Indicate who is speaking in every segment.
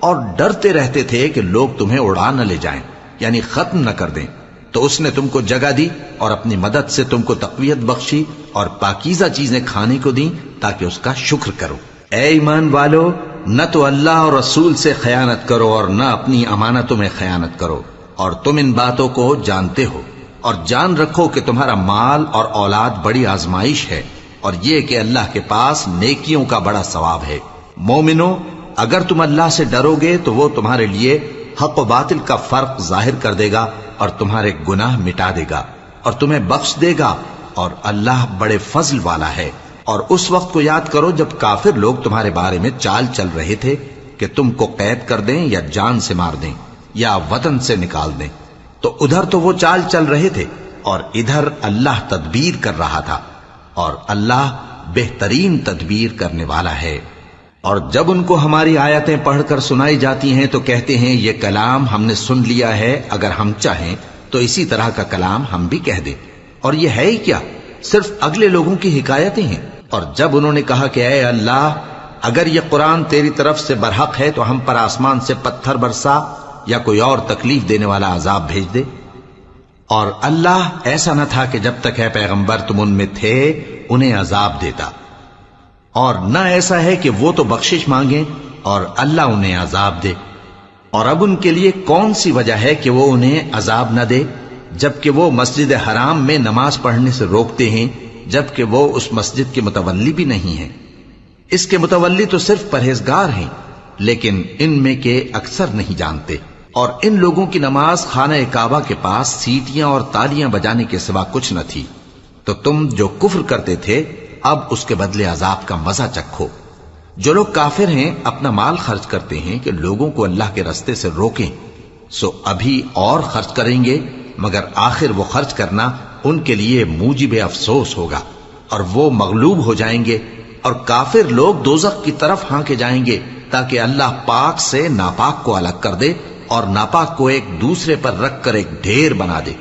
Speaker 1: اور ڈرتے رہتے تھے کہ لوگ تمہیں اڑا نہ لے جائیں، یعنی ختم نہ کر دیں، تو اس نے تم کو جگہ دی اور اپنی مدد سے تم کو تقویت بخشی اور پاکیزہ چیزیں کھانے کو دیں تاکہ اس کا شکر کرو۔ اے ایمان والو، نہ تو اللہ اور رسول سے خیانت کرو اور نہ اپنی امانتوں میں خیانت کرو، اور تم ان باتوں کو جانتے ہو، اور جان رکھو کہ تمہارا مال اور اولاد بڑی آزمائش ہے، اور یہ کہ اللہ کے پاس نیکیوں کا بڑا ثواب ہے۔ مومنو، اگر تم اللہ سے ڈرو گے تو وہ تمہارے لیے حق و باطل کا فرق ظاہر کر دے گا اور تمہارے گناہ مٹا دے گا اور تمہیں بخش دے گا، اور اللہ بڑے فضل والا ہے۔ اور اس وقت کو یاد کرو جب کافر لوگ تمہارے بارے میں چال چل رہے تھے کہ تم کو قید کر دیں یا جان سے مار دیں یا وطن سے نکال دیں، تو ادھر تو وہ چال چل رہے تھے اور ادھر اللہ تدبیر کر رہا تھا، اور اللہ بہترین تدبیر کرنے والا ہے۔ اور جب ان کو ہماری آیتیں پڑھ کر سنائی جاتی ہیں تو کہتے ہیں یہ کلام ہم نے سن لیا ہے، اگر ہم چاہیں تو اسی طرح کا کلام ہم بھی کہہ دیں، اور یہ ہے ہی کیا، صرف اگلے لوگوں کی حکایتیں ہیں۔ اور جب انہوں نے کہا کہ اے اللہ، اگر یہ قرآن تیری طرف سے برحق ہے تو ہم پر آسمان سے پتھر برسا یا کوئی اور تکلیف دینے والا عذاب بھیج دے۔ اور اللہ ایسا نہ تھا کہ جب تک ہے پیغمبر تم ان میں تھے انہیں عذاب دیتا، اور نہ ایسا ہے کہ وہ تو بخشش مانگیں اور اللہ انہیں عذاب دے۔ اور اب ان کے لیے کون سی وجہ ہے کہ وہ انہیں عذاب نہ دے، جبکہ وہ مسجد حرام میں نماز پڑھنے سے روکتے ہیں، جبکہ وہ اس مسجد کے متولی بھی نہیں ہیں۔ اس کے متولی تو صرف پرہیزگار ہیں، لیکن ان میں کے اکثر نہیں جانتے۔ اور ان لوگوں کی نماز خانہ کعبہ کے پاس سیٹیاں اور تالیاں بجانے کے سوا کچھ نہ تھی، تو تم جو کفر کرتے تھے اب اس کے بدلے عذاب کا مزہ چکھو۔ جو لوگ کافر ہیں اپنا مال خرچ کرتے ہیں کہ لوگوں کو اللہ کے رستے سے روکیں، سو ابھی اور خرچ کریں گے، مگر آخر وہ خرچ کرنا ان کے لیے موجب افسوس ہوگا، اور وہ مغلوب ہو جائیں گے، اور کافر لوگ دوزخ کی طرف ہانکے جائیں گے تاکہ اللہ پاک سے ناپاک کو الگ کر دے اور ناپاک کو ایک دوسرے پر رکھ کر ایک ڈھیر بنا دے،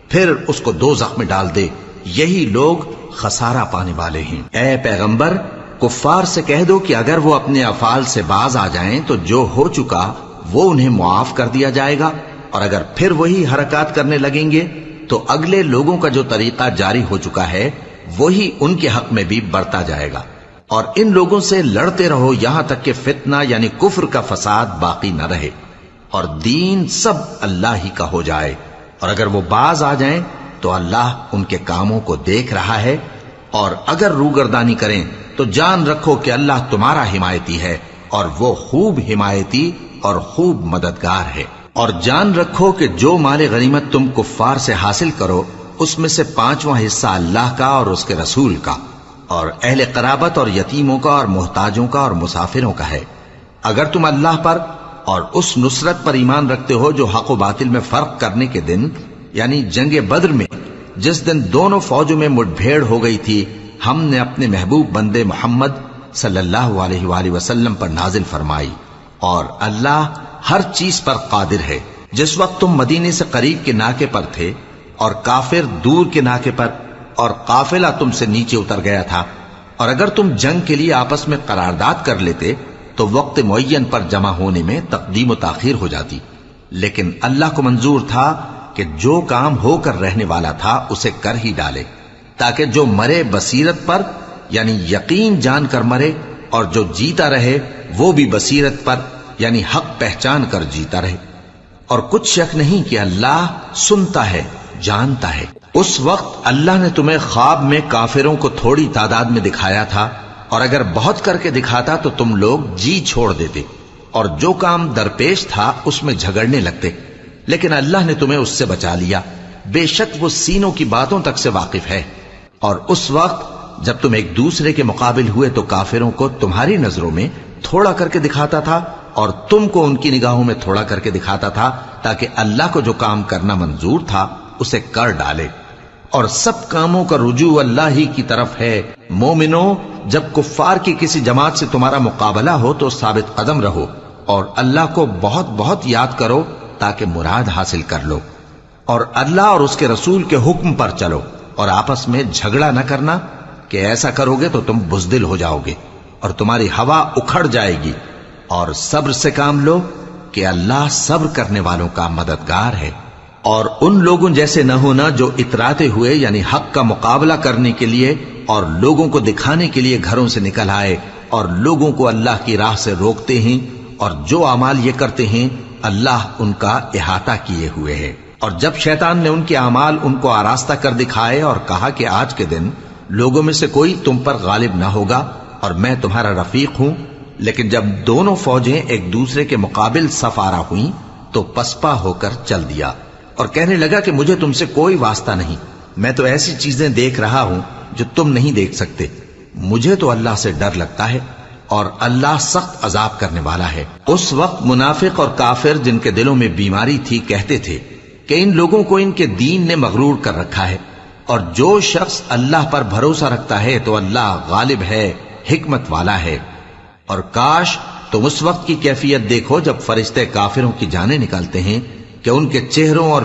Speaker 1: پھر اس کو دوزخ میں ڈال دے۔ یہی لوگ خسارہ پانے والے ہیں۔ اے پیغمبر، کفار سے کہہ دو کہ اگر وہ اپنے افعال سے باز آ جائیں تو جو ہو چکا وہ انہیں معاف کر دیا جائے گا، اور اگر پھر وہی حرکات کرنے لگیں گے تو اگلے لوگوں کا جو طریقہ جاری ہو چکا ہے وہی ان کے حق میں بھی برتا جائے گا۔ اور ان لوگوں سے لڑتے رہو یہاں تک کہ فتنہ یعنی کفر کا فساد باقی نہ رہے اور دین سب اللہ ہی کا ہو جائے، اور اگر وہ باز آ جائیں تو اللہ ان کے کاموں کو دیکھ رہا ہے، اور اگر روگردانی کریں تو جان رکھو کہ اللہ تمہارا حمایتی ہے، اور وہ خوب حمایتی اور خوب مددگار ہے۔ اور جان رکھو کہ جو مال غنیمت تم کفار سے حاصل کرو اس میں سے 5واں حصہ اللہ کا اور اس کے رسول کا اور اہل قرابت اور یتیموں کا اور محتاجوں کا اور مسافروں کا ہے۔ اگر تم اللہ پر اور اس نصرت پر ایمان رکھتے ہو جو حق و باطل میں فرق کرنے کے دن یعنی جنگ بدر میں، جس دن دونوں فوجوں میں مٹ بھیڑ ہو گئی تھی، ہم نے اپنے محبوب بندے محمد صلی اللہ علیہ وآلہ وسلم پر نازل فرمائی، اور اللہ ہر چیز پر قادر ہے۔ جس وقت تم مدینے سے قریب کے ناکے پر تھے اور کافر دور کے ناکے پر، اور قافلہ تم سے نیچے اتر گیا تھا، اور اگر تم جنگ کے لیے آپس میں قرارداد کر لیتے تو وقت معین پر جمع ہونے میں تقدیم و تاخیر ہو جاتی، لیکن اللہ کو منظور تھا کہ جو کام ہو کر رہنے والا تھا اسے کر ہی ڈالے، تاکہ جو مرے بصیرت پر یعنی یقین جان کر مرے، اور جو جیتا رہے وہ بھی بصیرت پر یعنی حق پہچان کر جیتا رہے۔ اور کچھ شک نہیں کہ اللہ سنتا ہے، جانتا ہے۔ اس وقت اللہ نے تمہیں خواب میں کافروں کو تھوڑی تعداد میں دکھایا تھا، اور اگر بہت کر کے دکھاتا تو تم لوگ جی چھوڑ دیتے اور جو کام درپیش تھا اس میں جھگڑنے لگتے، لیکن اللہ نے تمہیں اس سے بچا لیا، بے شک وہ سینوں کی باتوں تک سے واقف ہے۔ اور اس وقت جب تم ایک دوسرے کے مقابل ہوئے تو کافروں کو تمہاری نظروں میں تھوڑا کر کے دکھاتا تھا اور تم کو ان کی نگاہوں میں تھوڑا کر کے دکھاتا تھا، تاکہ اللہ کو جو کام کرنا منظور تھا اسے کر ڈالے، اور سب کاموں کا رجوع اللہ ہی کی طرف ہے۔ مومنو، جب کفار کی کسی جماعت سے تمہارا مقابلہ ہو تو ثابت قدم رہو اور اللہ کو بہت بہت یاد کرو تاکہ مراد حاصل کر لو، اور اللہ اور اس کے رسول کے حکم پر چلو، اور آپس میں جھگڑا نہ کرنا کہ ایسا کرو گے تو تم بزدل ہو جاؤ گے اور تمہاری ہوا اکھڑ جائے گی، اور صبر سے کام لو کہ اللہ صبر کرنے والوں کا مددگار ہے۔ اور ان لوگوں جیسے نہ ہونا جو اتراتے ہوئے یعنی حق کا مقابلہ کرنے کے لیے اور لوگوں کو دکھانے کے لیے گھروں سے نکل آئے اور لوگوں کو اللہ کی راہ سے روکتے ہیں، اور جو اعمال یہ کرتے ہیں اللہ ان کا احاطہ کیے ہوئے ہے۔ اور جب شیطان نے ان کے اعمال ان کو آراستہ کر دکھائے اور کہا کہ آج کے دن لوگوں میں سے کوئی تم پر غالب نہ ہوگا اور میں تمہارا رفیق ہوں، لیکن جب دونوں فوجیں ایک دوسرے کے مقابل صف آرا ہوئیں تو پسپا ہو کر چل دیا اور کہنے لگا کہ مجھے تم سے کوئی واسطہ نہیں، میں تو ایسی چیزیں دیکھ رہا ہوں جو تم نہیں دیکھ سکتے، مجھے تو اللہ سے ڈر لگتا ہے اور اللہ سخت عذاب کرنے والا ہے۔ اس وقت منافق اور کافر جن کے دلوں میں بیماری تھی کہتے تھے کہ ان لوگوں کو ان کے دین نے مغرور کر رکھا ہے، اور جو شخص اللہ پر بھروسہ رکھتا ہے تو اللہ غالب ہے، حکمت والا ہے۔ اور کاش تم اس وقت کی کیفیت دیکھو جب فرشتے کافروں کی جانیں نکالتے ہیں کہ ان کے چہروں اور